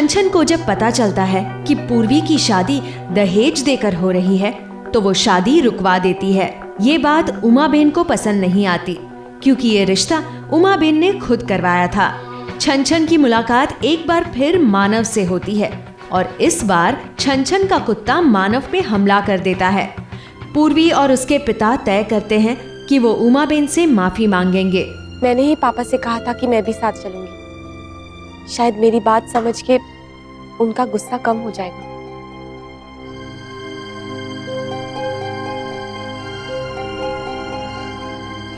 छन को जब पता चलता है कि पूर्वी की शादी दहेज देकर हो रही है तो वो शादी रुकवा देती है। ये बात उमाबेन को पसंद नहीं आती क्योंकि ये रिश्ता उमाबेन ने खुद करवाया था। छन की मुलाकात एक बार फिर मानव से होती है और इस बार छन का कुत्ता मानव पे हमला कर देता है। पूर्वी और उसके पिता तय करते हैं कि वो उमाबेन से माफी मांगेंगे। मैंने ही पापा से कहा था कि मैं भी साथ चलूंगी। शायद मेरी बात समझ के उनका गुस्सा कम हो जाएगा।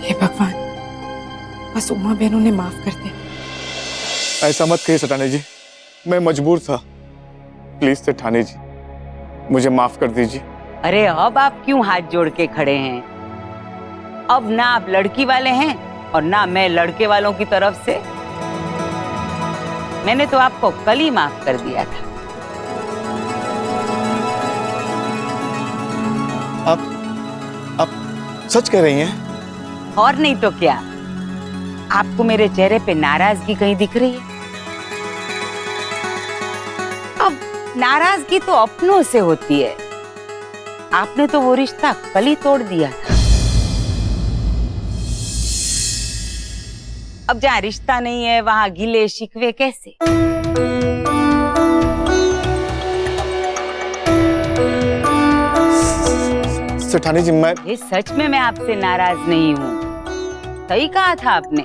हे भगवान, बस उमा बहनों ने माफ कर दे। ऐसा मत कहिए सेठानी जी, मैं मजबूर था। प्लीज सेठानी जी, मुझे माफ कर दीजिए। अरे अब आप क्यों हाथ जोड़ के खड़े हैं? अब ना आप लड़की वाले हैं और ना मैं लड़के वालों की तरफ से। मैंने तो आपको कल ही माफ कर दिया था। आप सच कह रही हैं? और नहीं तो क्या, आपको मेरे चेहरे पे नाराजगी कहीं दिख रही है? अब नाराजगी तो अपनों से होती है। आपने तो वो रिश्ता कल ही तोड़ दिया था। अब जहाँ रिश्ता नहीं है वहाँ गिले शिकवे कैसे? सेठानी जी, ये सच में मैं आपसे नाराज नहीं हूँ। सही कहा था आपने।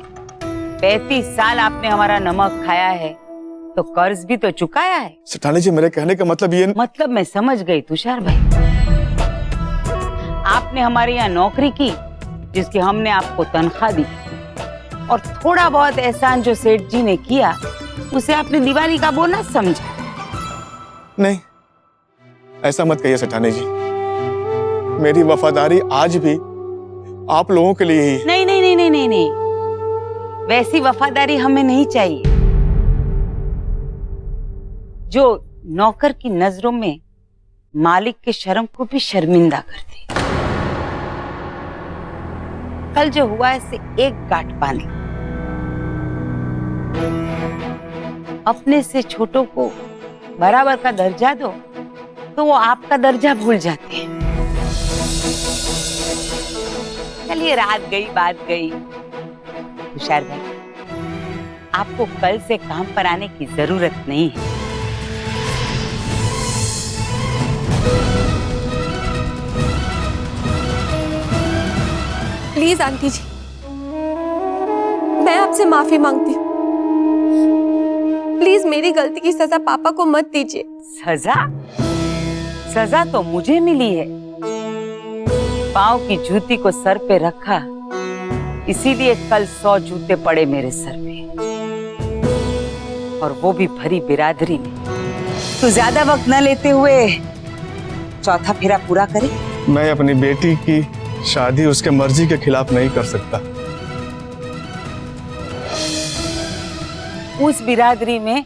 35 साल आपने हमारा नमक खाया है तो कर्ज भी तो चुकाया है। सेठानी जी, मेरे कहने का मतलब ये मतलब मैं समझ गई तुषार भाई। आपने हमारे यहाँ नौकरी की जिसकी हमने आपको तनख्वाह दी और थोड़ा बहुत एहसान जो सेठ जी ने किया उसे आपने दिवाली का बोनस समझा। नहीं, ऐसा मत कहिए सेठानी जी। मेरी वफादारी आज भी आप लोगों के लिए ही। नहीं नहीं नहीं नहीं नहीं नहीं, वैसी वफादारी हमें नहीं चाहिए जो नौकर की नजरों में मालिक के शर्म को भी शर्मिंदा करती। कल जो हुआ इससे एक गांठ बांध ली। अपने से छोटों को बराबर का दर्जा दो तो वो आपका दर्जा भूल जाते हैं। चलिए, रात गई बात गई। तुषार भाई, आपको कल से काम पर आने की जरूरत नहीं है। प्लीज आंटी जी, मैं आपसे माफी मांगती हूँ। प्लीज मेरी गलती की सजा पापा को मत दीजिए। सजा? सजा तो मुझे मिली है। पाँव की जूती को सर पे रखा, इसीलिए कल 100 जूते पड़े मेरे सर पे, और वो भी भरी बिरादरी में। तो ज्यादा वक्त न लेते हुए चौथा फेरा पूरा करे। मैं अपनी बेटी की शादी उसके मर्जी के खिलाफ नहीं कर सकता। उस बिरादरी में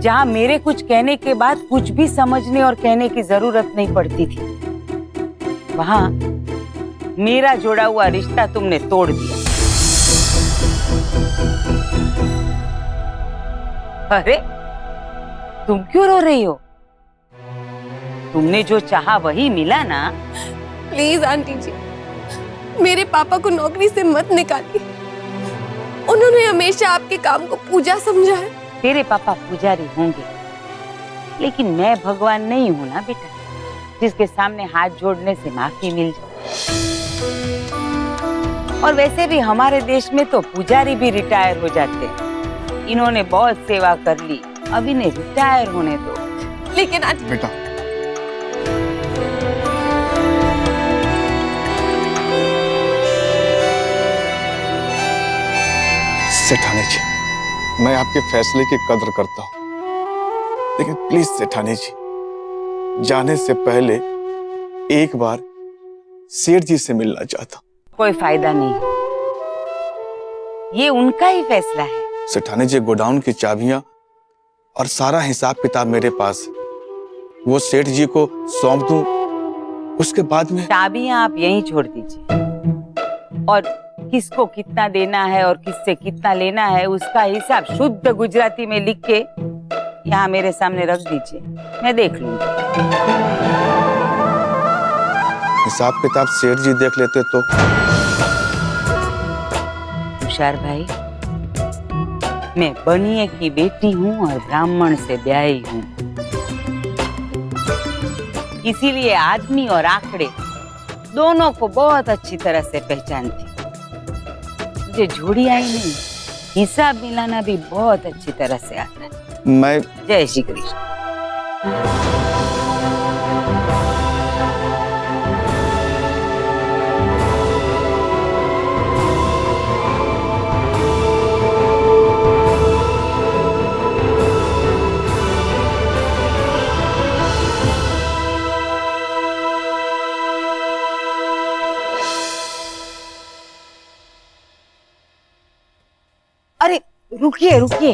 जहां मेरे कुछ कहने के बाद कुछ भी समझने और कहने की जरूरत नहीं पड़ती थी, वहां मेरा जोड़ा हुआ रिश्ता तुमने तोड़ दिया। अरे, तुम क्यों रो रही हो? तुमने जो चाहा वही मिला ना। प्लीज आंटी जी, मेरे पापा को नौकरी से मत निकालिए। उन्होंने हमेशा आपके काम को पूजा समझा है। तेरे पापा पुजारी होंगे, लेकिन मैं भगवान नहीं हूं ना बेटा, जिसके सामने हाथ जोड़ने से माफी मिल जाए। और वैसे भी हमारे देश में तो पुजारी भी रिटायर हो जाते हैं। इन्होंने बहुत सेवा कर ली, अब इन्हें रिटायर होने दो। लेकिन आज बेटा, सेठानी जी, मैं आपके फैसले की कदर करता हूं, लेकिन प्लीज सेठानी जी, जाने से पहले एक बार सेठ जी से मिलना चाहता। कोई फायदा नहीं, ये उनका ही फैसला है। सेठानी जी, गोडाउन की चाबियां और सारा हिसाब किताब मेरे पास है। वो सेठ जी को सौंप दूं, उसके बाद में। चाबियां आप यहीं छोड़ दीजिए, और किसको कितना देना है और किससे कितना लेना है उसका हिसाब शुद्ध गुजराती में लिख के यहाँ मेरे सामने रख दीजिए, मैं देख लूंगी। हिसाब किताब सेठ जी देख लेते तो। तुषार भाई, मैं बनिए की बेटी हूँ और ब्राह्मण से ब्याही हूँ, इसीलिए आदमी और आंकड़े दोनों को बहुत अच्छी तरह से पहचानती। मुझे जोड़ी आई नहीं, हिसाब मिलाना भी बहुत अच्छी तरह से आता है। मैं जय श्री कृष्ण। अरे रुकिए रुकिए,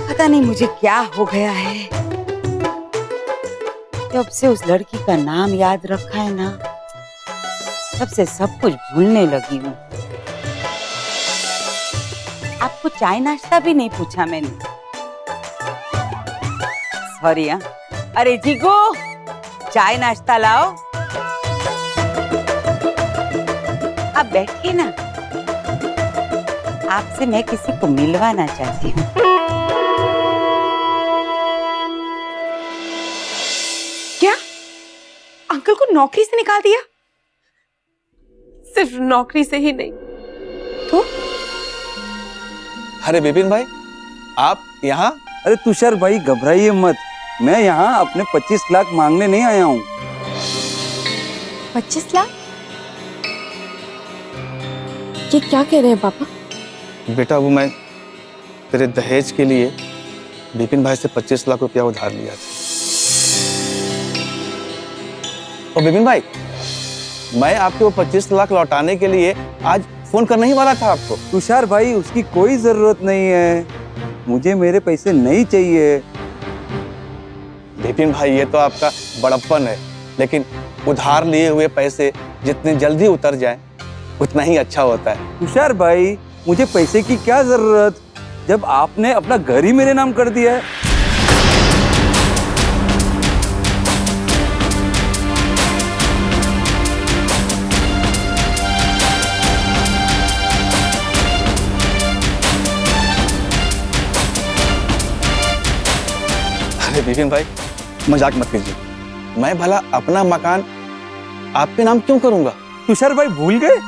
पता नहीं मुझे क्या हो गया है। जब से उस लड़की का नाम याद रखा है ना, तब से सब कुछ भूलने लगी हूँ। आपको चाय नाश्ता भी नहीं पूछा मैंने। सॉरी। हाँ, अरे जीगो, चाय नाश्ता लाओ। आप बैठिए ना, आपसे मैं किसी को मिलवाना चाहती हूँ। क्या अंकल को नौकरी से निकाल दिया? सिर्फ नौकरी से ही नहीं तो अरे विपिन भाई, आप यहाँ? अरे तुषार भाई घबराइए मत, मैं यहाँ अपने 25 लाख मांगने नहीं आया हूँ। 25 लाख? ये क्या कह रहे हैं पापा? बेटा, वो मैं तेरे दहेज के लिए विपिन भाई से 25 लाख रुपया उधार लिया था। और विपिन भाई, मैं आपके वो 25 लाख लौटाने के लिए आज फोन करने ही वाला था आपको। तुषार भाई, उसकी कोई जरूरत नहीं है, मुझे मेरे पैसे नहीं चाहिए। विपिन भाई, ये तो आपका बड़प्पन है, लेकिन उधार लिए हुए पैसे जितने जल्दी उतर जाएं, उतना ही अच्छा होता है। तुषार भाई, मुझे पैसे की क्या जरूरत, जब आपने अपना घर ही मेरे नाम कर दिया है। अरे विपिन भाई, मजाक मत कीजिए। मैं भला अपना मकान आपके नाम क्यों करूंगा? तुषार भाई भूल गए,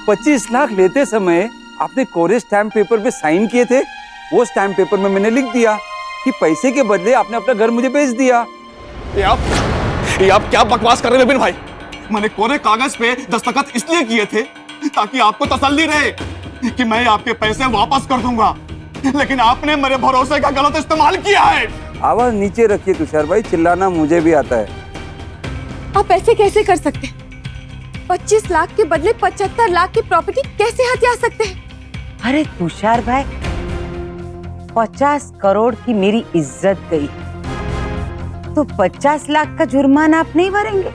25 लाख लेते समय आपने कोरे स्टैम्प पेपर पे साइन किए थे। वो स्टैम्प पेपर में मैंने लिख दिया कि पैसे के बदले आपने अपना घर मुझे बेच दिया। ये आप क्या बकवास कर रहे हैं विपिन भाई? मैंने कोरे कागज पे दस्तखत इसलिए किए थे ताकि आपको तसल्ली रहे कि मैं आपके पैसे वापस कर दूंगा, लेकिन आपने मेरे भरोसे का गलत इस्तेमाल किया है। आवाज नीचे रखिए तुषार भाई, चिल्लाना मुझे भी आता है। आप ऐसे कैसे कर सकते हैं? 25 लाख के बदले 75 लाख की प्रॉपर्टी कैसे हथिया सकते हैं? अरे तुषार भाई, 50 करोड़ की मेरी इज्जत गई, तो 50 लाख का जुर्माना आप नहीं भरेंगे?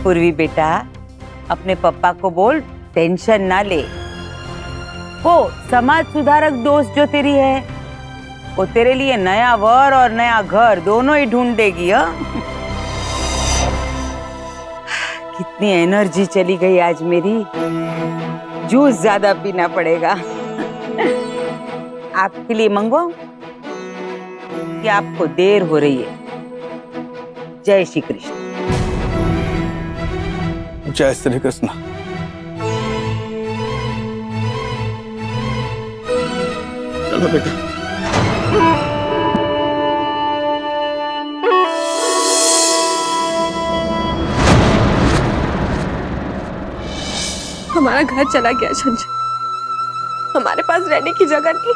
पूर्वी बेटा, अपने पापा को बोल टेंशन ना ले। वो समाज सुधारक दोस्त जो तेरी है, वो तेरे लिए नया वर और नया घर दोनों ही ढूंढ देगी। कितनी एनर्जी चली गई आज मेरी। जूस ज्यादा पीना पड़ेगा। आपके लिए मंगवाऊं कि आपको देर हो रही है? जय श्री कृष्ण। जय श्री कृष्ण। चलो बेटा। हमारा घर चला गया संजय, हमारे पास रहने की जगह नहीं।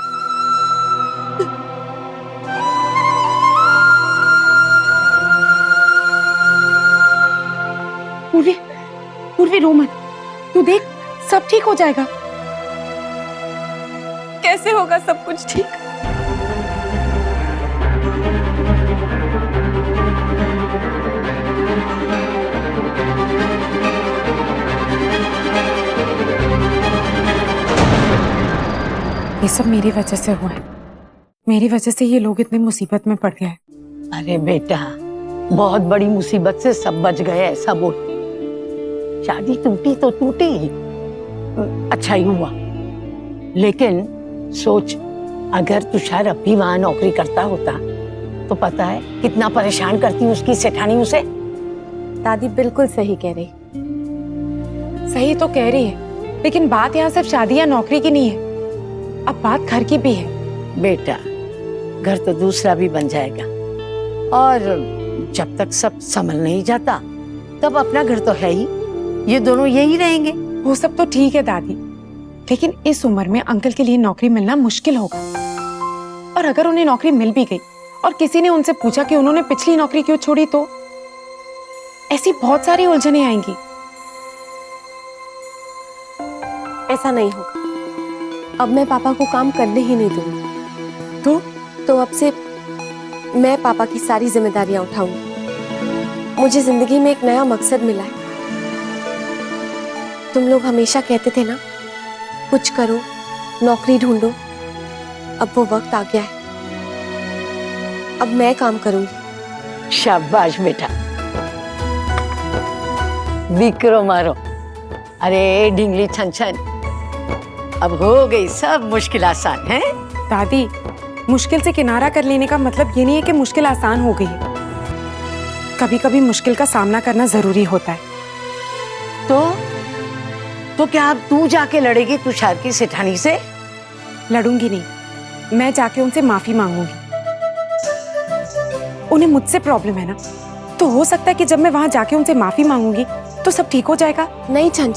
पूर्वी, पूर्वी रो मत, तू देख सब ठीक हो जाएगा। कैसे होगा सब कुछ ठीक? ये सब मेरी वजह से हुआ है। मेरी वजह से ये लोग इतनी मुसीबत में पड़ गए। अरे बेटा, बहुत बड़ी मुसीबत से सब बच गए, ऐसा बोल। शादी टूटी तो टूटी, अच्छा ही हुआ। लेकिन सोच, अगर तुषार अब भी वहां नौकरी करता होता तो पता है कितना परेशान करती उसकी सेठानी उसे। दादी बिल्कुल सही कह रही। सही तो कह रही है, लेकिन बात यहाँ सिर्फ शादी या नौकरी की नहीं है, अब बात घर की भी है। बेटा, घर तो दूसरा भी बन जाएगा, और जब तक सब संभल नहीं जाता तब अपना घर तो है ही, ये दोनों यही रहेंगे। वो सब तो ठीक है दादी, लेकिन इस उम्र में अंकल के लिए नौकरी मिलना मुश्किल होगा। और अगर उन्हें नौकरी मिल भी गई और किसी ने उनसे पूछा कि उन्होंने पिछली नौकरी क्यों छोड़ी, तो ऐसी बहुत सारी उलझनें आएंगी। ऐसा नहीं होगा, अब मैं पापा को काम करने ही नहीं दूंगी। तो अब से मैं पापा की सारी जिम्मेदारियां उठाऊंगी। मुझे जिंदगी में एक नया मकसद मिला है। तुम लोग हमेशा कहते थे ना, कुछ करो, नौकरी ढूंढो। अब वो वक्त आ गया है, अब मैं काम करूंगी। शाबाश बेटा, विक्रो मारो। अरे ढिंगली छन छन, अब हो गई सब मुश्किल आसान है। दादी, मुश्किल से किनारा कर लेने का मतलब ये नहीं है कि मुश्किल आसान हो गई है। कभी कभी मुश्किल का सामना करना जरूरी होता है। तो क्या अब तू जाके लड़ेगी तुषार की सेठानी से? लड़ूंगी नहीं, मैं जाके उनसे माफी मांगूंगी। उन्हें मुझसे प्रॉब्लम है ना, तो हो सकता है कि जब मैं वहां जाके उनसे माफी मांगूंगी तो सब ठीक हो जाएगा। नहीं छन,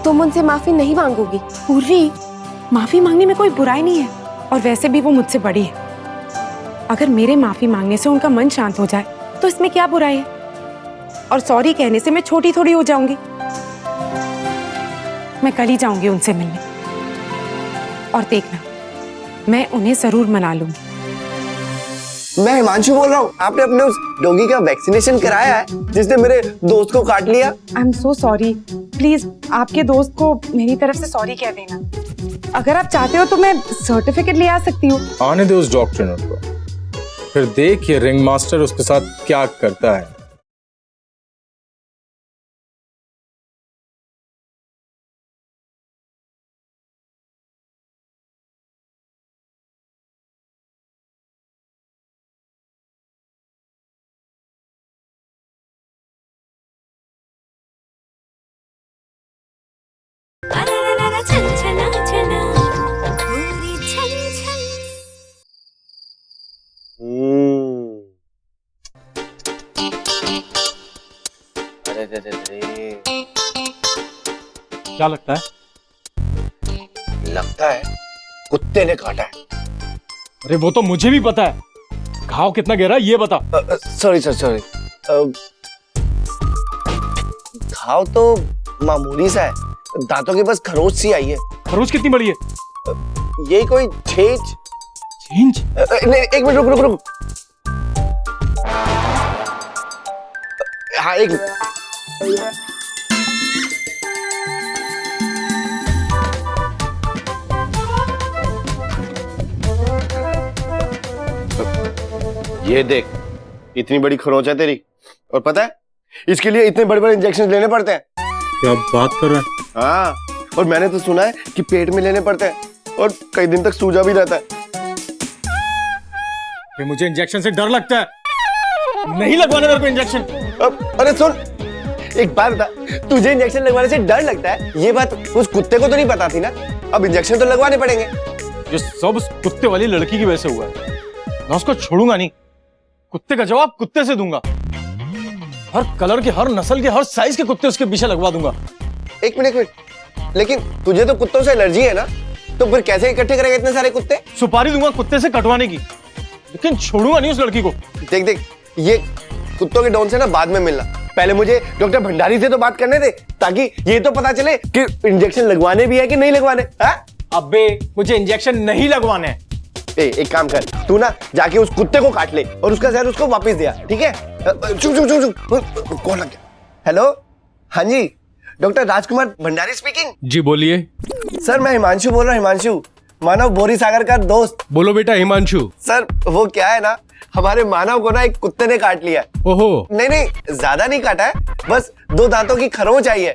तुम उनसे माफी नहीं मांगोगी। पूर्वी, माफी मांगने में कोई बुराई नहीं है, और वैसे भी वो मुझसे बड़ी है। अगर मेरे माफी मांगने से उनका मन शांत हो जाए तो इसमें क्या बुराई है? और सॉरी कहने से मैं छोटी थोड़ी हो जाऊंगी। मैं कल ही जाऊंगी उनसे मिलने, और देखना, मैं उन्हें जरूर मना लूंगी। मैं हिमांशु बोल रहा हूँ। आपने अपने उस डॉगी का वैक्सीनेशन कराया है जिसने मेरे दोस्त को काट लिया? I am so sorry. Please आपके दोस्त को मेरी तरफ से सॉरी कह देना। अगर आप चाहते हो तो मैं सर्टिफिकेट ले आ सकती हूँ। आने दे उस डॉक्टर को, फिर देख ये रिंग मास्टर उसके साथ क्या करता है। क्या लगता है? लगता है कुत्ते ने काटा है। अरे वो तो मुझे भी पता है। घाव कितना गहरा है ये बता। Sorry sir, sorry. घाव तो मामूली सा है, दांतों के बस खरोच सी आई है। खरोच कितनी बड़ी है? यही कोई 6 इंच। 6 इंच? नहीं, एक मिनट, रुक रुक रुक। हाँ, एक मिनट। ये देख, इतनी बड़ी खरोंच है तेरी, और पता है इसके लिए इतने बड़े बड़े इंजेक्शन लेने पड़ते हैं। क्या बात कर रहा है? हाँ, और मैंने तो सुना है कि पेट में लेने पड़ते हैं और कई दिन तक सूजा भी रहता है। मुझे इंजेक्शन से डर लगता है, नहीं लगवाने मेरे को इंजेक्शन। अरे सुन, एक बात बता, तुझे इंजेक्शन लगवाने से डर लगता है, ये बात उस कुत्ते को तो नहीं पता थी ना। अब इंजेक्शन तो लगवाने पड़ेंगे। ये सब उस कुत्ते वाली लड़की की वजह से हुआ है। मैं उसको छोड़ूंगा नहीं, कुत्ते का जवाब कुत्ते से दूंगा। हर कलर के, हर नस्ल के, हर साइज के कुत्ते उसके पीछे लगवा दूंगा। एक मिनट, लेकिन तुझे तो कुत्तों से एलर्जी है ना, तो फिर कैसे इकट्ठे करेगा इतने सारे कुत्ते? सुपारी दूंगा कुत्ते से कटवाने की, लेकिन छोड़ूंगा नहीं उस लड़की को। देख देख, ये कुत्तों के डॉन से ना बाद में मिलना, पहले मुझे डॉक्टर भंडारी से तो बात करने दे, ताकि ये तो पता चले कि इंजेक्शन लगवाने भी है कि नहीं लगवाने। अबे मुझे इंजेक्शन नहीं लगवाने हैं। एक काम कर, तू ना जाके उस कुत्ते को काट ले और उसका जहर उसको वापस दिया, ठीक है? चुप चुप चुप चुप, कौन लग गया? हेलो, हाँ जी, डॉक्टर राजकुमार भंडारी स्पीकिंग। जी बोलिए। सर मैं हिमांशु बोल रहा हूँ, हिमांशु। मानव बोरी सागर का दोस्त। बोलो बेटा हिमांशु। सर वो क्या है ना, हमारे मानव को ना एक कुत्ते ने काट लिया है। ओहो। नहीं नहीं, ज्यादा नहीं काटा है, बस 2 दांतों की खरोंच आई है।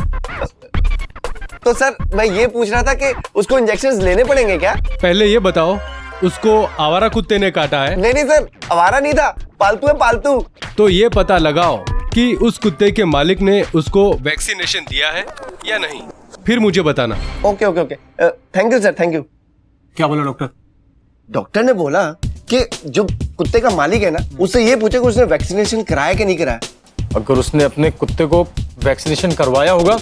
तो सर मैं ये पूछ रहा था कि उसको इंजेक्शन लेने पड़ेंगे क्या? पहले ये बताओ, उसको आवारा कुत्ते ने काटा है? नहीं नहीं सर, आवारा नहीं था, पालतू है पालतू। तो ये पता लगाओ कि उस कुत्ते के मालिक ने उसको वैक्सीनेशन दिया है या नहीं, फिर मुझे बताना। Okay okay okay, thank you sir, thank you. क्या बोला डॉक्टर? डॉक्टर ने बोला कि जो कुत्ते का मालिक है ना, उससे ये पूछे कि उसने वैक्सीनेशन कराया कि नहीं कराया। अगर उसने अपने कुत्ते को वैक्सीनेशन करवाया होगा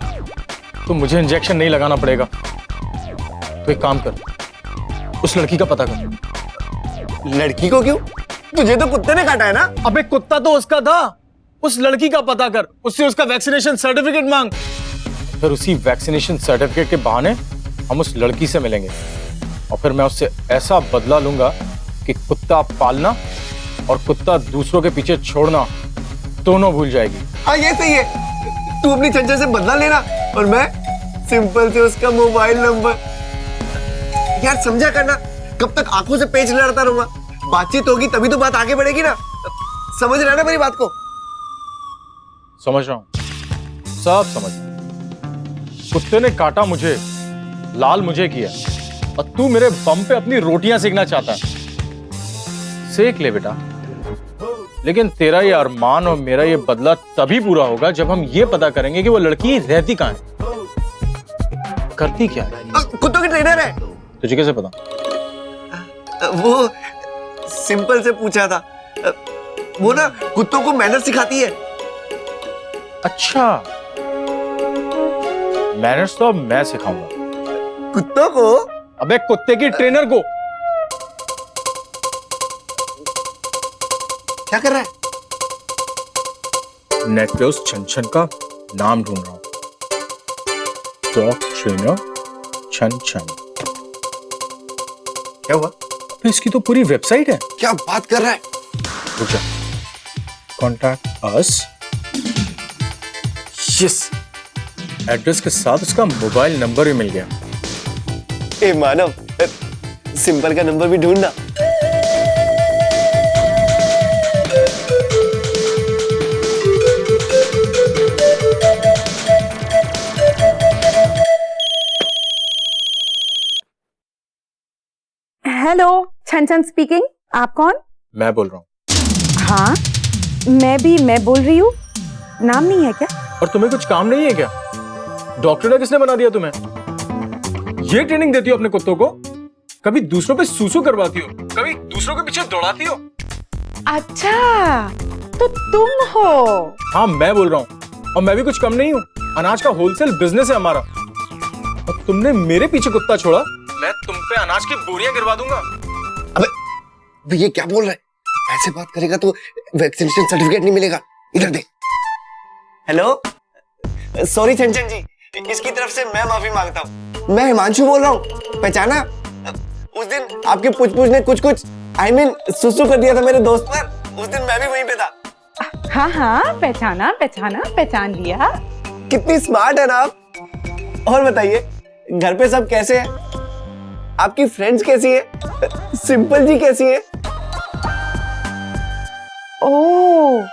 तो मुझे इंजेक्शन नहीं लगाना पड़ेगा। तो एक काम कर, उस लड़की का पता कर। लड़की को क्यों? तुझे तो कुत्ते ने काटा है ना। अबे कुत्ता तो उसका था, उस लड़की का पता कर, उससे उसका वैक्सीनेशन सर्टिफिकेट मांग। फिर उसी वैक्सीनेशन सर्टिफिकेट के बहाने हम उस लड़की से मिलेंगे और फिर मैं उससे ऐसा बदला लूंगा कि कुत्ता पालना और कुत्ता दूसरों के पीछे छोड़ना दोनों भूल जाएगी। हाँ ये सही है, तू अपनी चंचल से बदला लेना और मैं सिंपल से उसका मोबाइल नंबर। यार समझा करना, कब तक आंखों से पेच लड़ता रहूंगा? बातचीत होगी तभी तो बात आगे बढ़ेगी ना। समझ रहा है ना मेरी बात को? समझ रहा हूं, सब समझ रहा हूं। कुत्ते ने काटा मुझे, लाल मुझे किया और तू मेरे बम पे अपनी रोटियां सेकना चाहता है। सेक ले बेटा, लेकिन तेरा ये अरमान और मेरा ये बदला तभी पूरा होगा जब हम ये पता करेंगे कि वो लड़की रहती कहां है, करती क्या है। कुत्तों की ट्रेनर है। तुझे कैसे पता? वो सिंपल से पूछा था, वो ना कुत्तों को मैनर सिखाती है। अच्छा, मैनर्स तो अब मैं सिखाऊंगा कुत्तों को। अबे कुत्ते की ट्रेनर को। क्या कर रहा है? नेट पे उस छन छन का नाम ढूंढ रहा हूं, डॉग ट्रेनर छन छन। क्या हुआ? अबे इसकी तो पूरी वेबसाइट है। क्या बात कर रहा है? रुक जा, कॉन्टैक्ट अस। यस, एड्रेस के साथ उसका मोबाइल नंबर भी मिल गया। ए मानव, सिंपल का नंबर भी ढूंढना। हेलो, छन छन स्पीकिंग। आप कौन? मैं बोल रहा हूँ। हाँ मैं बोल रही हूँ। नाम नहीं है क्या? और तुम्हें कुछ काम नहीं है क्या? डॉक्टर ने किसने बना दिया तुम्हें? ये ट्रेनिंग देती हो अपने कुत्तों को? कभी दूसरों पे सूसू करवाती हो, कभी दूसरों के पीछे दौड़ाती हो। अच्छा, तो तुम हो? हाँ मैं बोल रहा हूँ, और मैं भी कुछ कम नहीं हूँ। अनाज का होलसेल बिजनेस है हमारा, और तुमने मेरे पीछे कुत्ता छोड़ा, मैं तुम पे अनाज की बोरियां गिरवा दूंगा। अबे ये क्या बोल रहा है? ऐसे बात करेगा तो वैक्सीनेशन सर्टिफिकेट नहीं मिलेगा। इधर देख। हेलो, सॉरी छंचन जी, इसकी तरफ से मैं माफी मांगता हूँ। मैं हिमांशु बोल रहा हूँ, पहचाना? उस दिन आपके पुछ ने कुछ सुसु कर दिया था मेरे दोस्त पर। उस दिन मैं भी वहीं पे था। हाँ पहचान लिया। कितनी स्मार्ट है ना आप। और बताइए, घर पे सब कैसे हैं? आपकी फ्रेंड्स कैसी है? सिंपल जी कैसी है? ओह,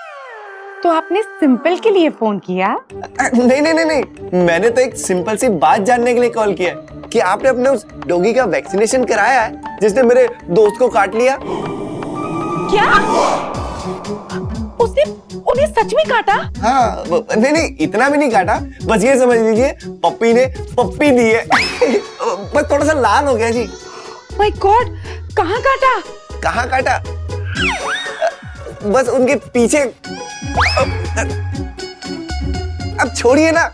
तो आपने सिंपल के लिए फोन किया? नहीं, मैंने तो एक सिंपल सी बात जानने के लिए कॉल किया कि आपने अपने उस डॉगी का वैक्सीनेशन कराया है जिसने मेरे दोस्त को काट लिया। क्या? उसने उन्हें सच में काटा? हाँ, नहीं इतना भी नहीं काटा, बस ये समझ लीजिए पप्पी ने पप्पी दी है। बस थोड़ा सा लाल हो गया जी। माय गॉड, कहाँ काटा? कहाँ काटा? बस उनके पीछे। अब छोड़िए ना,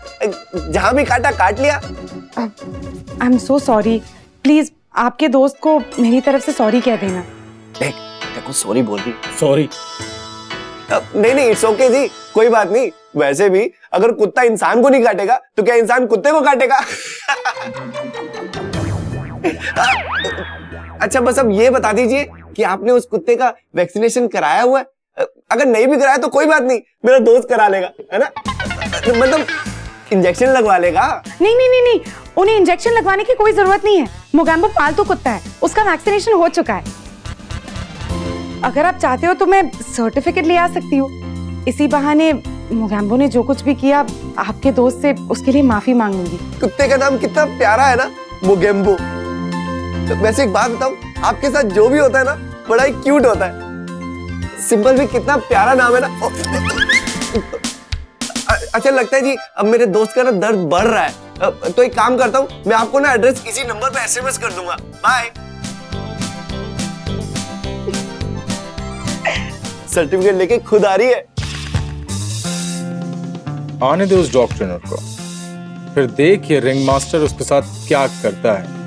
जहां भी काटा काट लिया। I am so sorry. Please आपके दोस्त को मेरी तरफ से सॉरी कह देना। देखो सॉरी बोल रही। सॉरी। नहीं इट्स ओके जी, कोई बात नहीं। वैसे भी अगर कुत्ता इंसान को नहीं काटेगा तो क्या इंसान कुत्ते को काटेगा? अच्छा बस अब ये बता दीजिए कि आपने उस कुत्ते का वैक्सीनेशन कराया हुआ है? अगर नहीं भी कराया तो कोई बात नहीं, मेरा दोस्त करा लेगा, है ना? मतलब इंजेक्शन लगवा लेगा। नहीं, उन्हें इंजेक्शन लगवाने की कोई जरूरत नहीं है। मोगैम्बो पालतू कुत्ता है, उसका वैक्सीनेशन हो चुका है। अगर आप चाहते हो तो मैं सर्टिफिकेट ले आ सकती हूँ। इसी बहाने मोगैम्बो ने जो कुछ भी किया आपके दोस्त से, उसके लिए माफी मांग लूंगी। कुत्ते का नाम कितना प्यारा है ना, मोगेम्बो। वैसे एक बात बताऊं, आपके साथ जो भी होता है ना बड़ा ही क्यूट होता है। सिंपल भी कितना प्यारा नाम है ना। अच्छा लगता है जी, अब मेरे दोस्त का ना दर्द बढ़ रहा है, तो एक काम करता हूँ, मैं आपको ना एड्रेस इसी नंबर पे SMS कर दूंगा। बाय। सर्टिफिकेट लेके खुद आ रही है। आने दे उस डॉक्टर को, फिर देखिए रिंग मास्टर उसके साथ क्या करता है।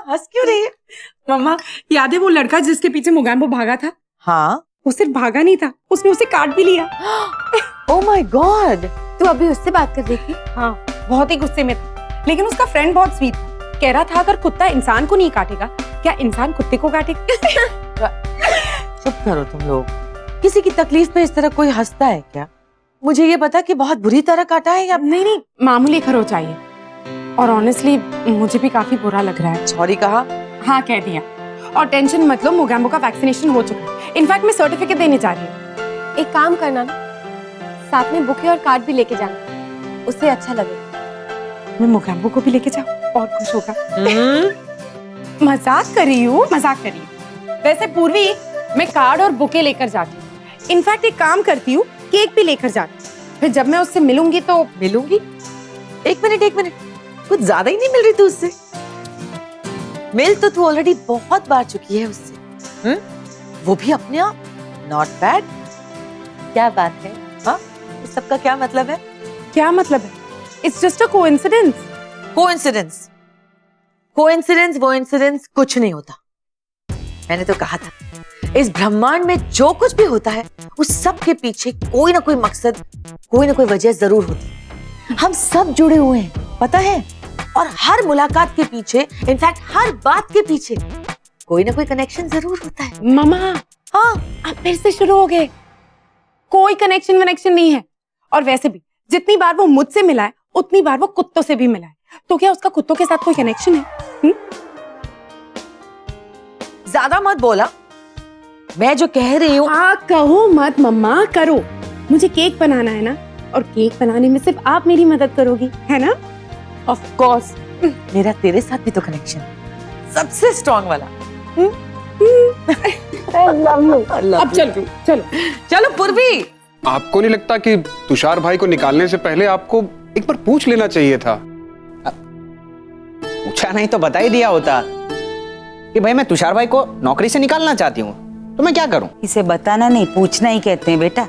हंस क्यों रही है? मम्मा, याद है वो लड़का जिसके पीछे मोगैम्बो भागा था? हाँ। वो सिर्फ भागा नहीं था, उसने उसे काट भी लिया। Oh my God. तू अभी उससे बात कर रही थी? हाँ, बहुत ही गुस्से में था, लेकिन उसका फ्रेंड बहुत स्वीट था। कह रहा था अगर कुत्ता इंसान को नहीं काटेगा, क्या इंसान कुत्ते को काटेगा? चुप करो तुम लोग। किसी की तकलीफ में इस तरह कोई हंसता है क्या? मुझे ये बता कि बहुत बुरी तरह काटा है या नहीं नहीं, मामूली खरोच आई है। और ऑनेस्टली मुझे भी काफी बुरा लग रहा है। सॉरी कहा? हाँ कह दिया। और टेंशन मत लो, मोगैम्बो का वैक्सीनेशन हो चुका है। इनफैक्ट मैं सर्टिफिकेट देने जा रही हूँ। एक काम करना ना, साथ में बुके और कार्ड भी लेके जाना, उससे अच्छा लगेगा। मैं मोगैम्बो को भी लेके जाऊँ, और खुश होगा। मजाक कर रही हूँ, मजाक कर रही हूँ। वैसे पूर्वी, मैं कार्ड और बुके लेकर जाती हूँ। इनफैक्ट एक काम करती हूँ, केक भी लेकर जाती हूँ। फिर जब मैं उससे मिलूंगी तो मिलूंगी? एक मिनट, कुछ ज्यादा ही नहीं मिल रही तू उससे? मिल तो तू ऑलरेडी बहुत बार चुकी है उससे। वो भी अपने आप। Not bad. क्या बात है? हाँ, इस सबका क्या मतलब है? क्या मतलब है? It's just a coincidence. Coincidence वो इंसिडेंस कुछ नहीं होता। मैंने तो कहा था, इस ब्रह्मांड में जो कुछ भी होता है उस सब के पीछे कोई ना कोई मकसद, कोई ना कोई वजह जरूर होती है। हम सब जुड़े हुए हैं, पता है? और हर मुलाकात के पीछे, इनफैक्ट हर बात के पीछे कोई ना कोई कनेक्शन जरूर होता है। मामा, हाँ, आप फिर से शुरू हो गए। कोई कनेक्शन नहीं है। और वैसे भी जितनी बार वो मुझसे मिला है, उतनी बार वो कुत्तों से भी मिला है। तो क्या उसका कुत्तों के साथ कोई कनेक्शन है? ज्यादा मत बोला। मैं जो कह रही हूँ। हाँ, कहो मत मम्मा, करो। मुझे केक बनाना है ना, और केक बनाने में सिर्फ आप मेरी मदद करोगी, है ना? Of course. मेरा तेरे साथ भी तो कनेक्शन है, सबसे स्ट्रॉन्ग वाला। अब चलो पूर्वी। आपको नहीं लगता कि तुषार भाई को निकालने से पहले आपको एक बार पूछ लेना चाहिए था? पूछा नहीं तो बता ही दिया होता कि भाई मैं तुषार भाई को नौकरी से निकालना चाहती हूँ, तो मैं क्या करूँ? इसे बताना नहीं, पूछना ही कहते हैं बेटा।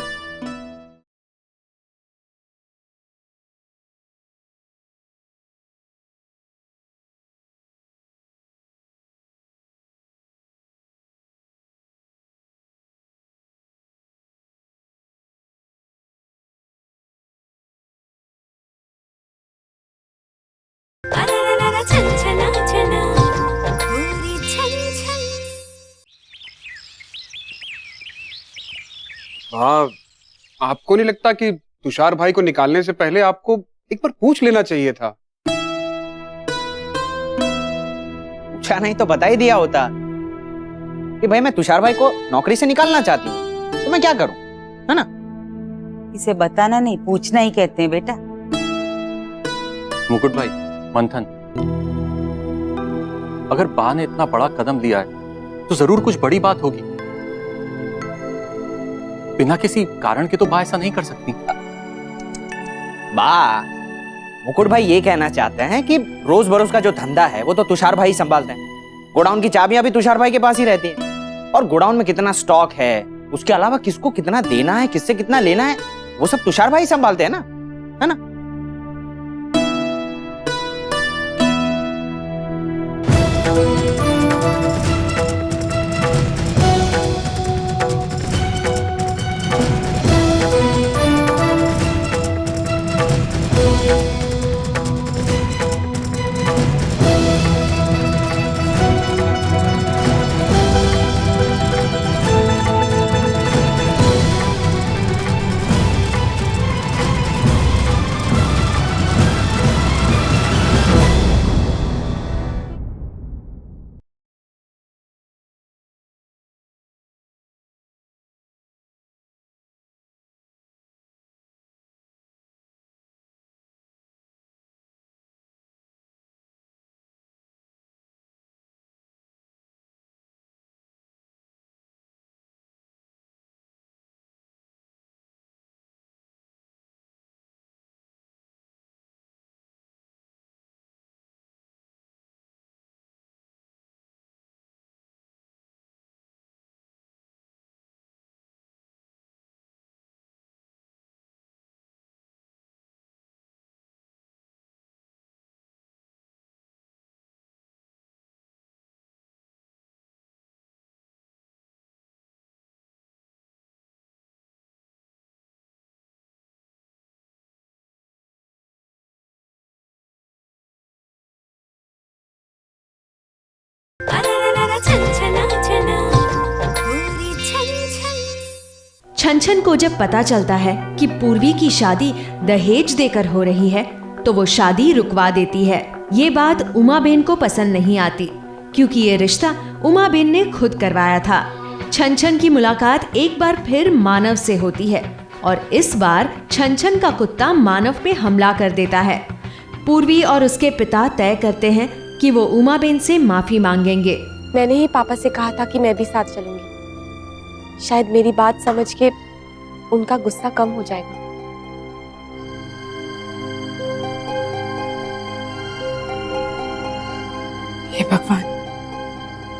हाँ, आपको नहीं लगता कि तुषार भाई को निकालने से पहले आपको एक बार पूछ लेना चाहिए था? पूछा नहीं तो बता ही दिया होता कि भाई मैं तुषार भाई को नौकरी से निकालना चाहती हूँ, तो मैं क्या करूँ, है ना? इसे बताना नहीं, पूछना ही कहते हैं बेटा। मुकुट भाई, मंथन, अगर बा ने इतना बड़ा कदम लिया है तो जरूर कुछ बड़ी बात होगी। बिना किसी कारण के तो बा ऐसा नहीं कर सकती। बा, मुकुट भाई ये कहना चाहते हैं कि रोज बरोज का जो धंधा है वो तो तुषार भाई संभालते हैं। गोडाउन की चाबियां भी तुषार भाई के पास ही रहती है, और गोडाउन में कितना स्टॉक है, उसके अलावा किसको कितना देना है, किससे कितना लेना है, वो सब तुषार भाई संभालते हैं ना, है ना? छन को जब पता चलता है कि पूर्वी की शादी दहेज देकर हो रही है तो वो शादी रुकवा देती है। ये बात उमाबेन को पसंद नहीं आती क्योंकि ये रिश्ता उमाबेन ने खुद करवाया था। छन की मुलाकात एक बार फिर मानव से होती है और इस बार छन का कुत्ता मानव पे हमला कर देता है। पूर्वी और उसके पिता तय करते हैं कि वो उमाबेन से माफी मांगेंगे। मैंने ही पापा से कहा था कि मैं भी साथ चलूंगी। शायद मेरी बात समझ के उनका गुस्सा कम हो जाएगा। हे भगवान,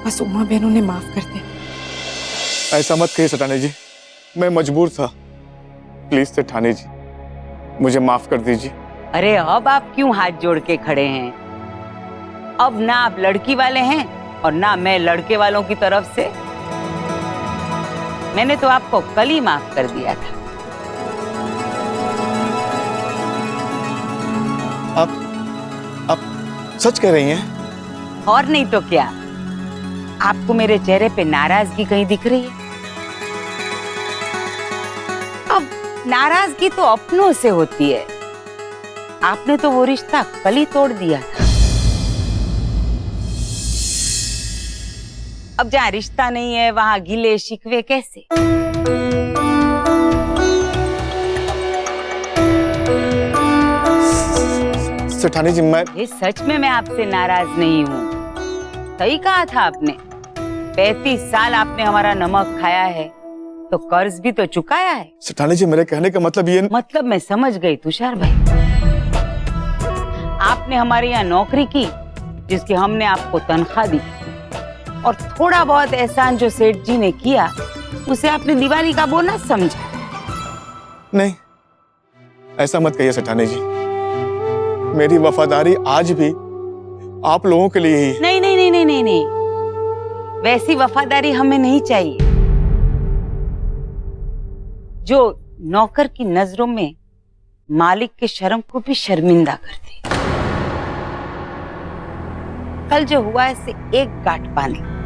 बस उमा बहनों ने माफ कर दे। ऐसा मत कहिए सेठानी जी, मैं मजबूर था। प्लीज सेठानी जी, मुझे माफ कर दीजिए। अरे अब आप क्यों हाथ जोड़ के खड़े हैं? अब ना आप लड़की वाले हैं और ना मैं लड़के वालों की तरफ से। मैंने तो आपको कल ही माफ कर दिया था। आप सच कह रही हैं? और नहीं तो क्या, आपको मेरे चेहरे पे नाराजगी कहीं दिख रही है? अब नाराजगी तो अपनों से होती है। आपने तो वो रिश्ता कल ही तोड़ दिया था। अब जहाँ रिश्ता नहीं है वहाँ गिले शिकवे कैसे? सेठानी जी, ये सच में मैं आपसे नाराज नहीं हूँ। सही कहा था आपने, 35 साल आपने हमारा नमक खाया है तो कर्ज भी तो चुकाया है। सेठानी जी, मेरे कहने का मतलब ये मतलब मैं समझ गई तुषार भाई। आपने हमारे यहाँ नौकरी की जिसकी हमने आपको तनख्वाह दी और थोड़ा बहुत एहसान जो सेठ जी ने किया उसे आपने दिवाली का बोनस समझा। नहीं, ऐसा मत कहिए सेठानी जी। मेरी वफादारी आज भी आप लोगों के लिए ही। नहीं नहीं नहीं नहीं नहीं नहीं, वैसी वफादारी हमें नहीं चाहिए जो नौकर की नजरों में मालिक के शर्म को भी शर्मिंदा करती। कल जो हुआ है इससे एक गांठ बांधे।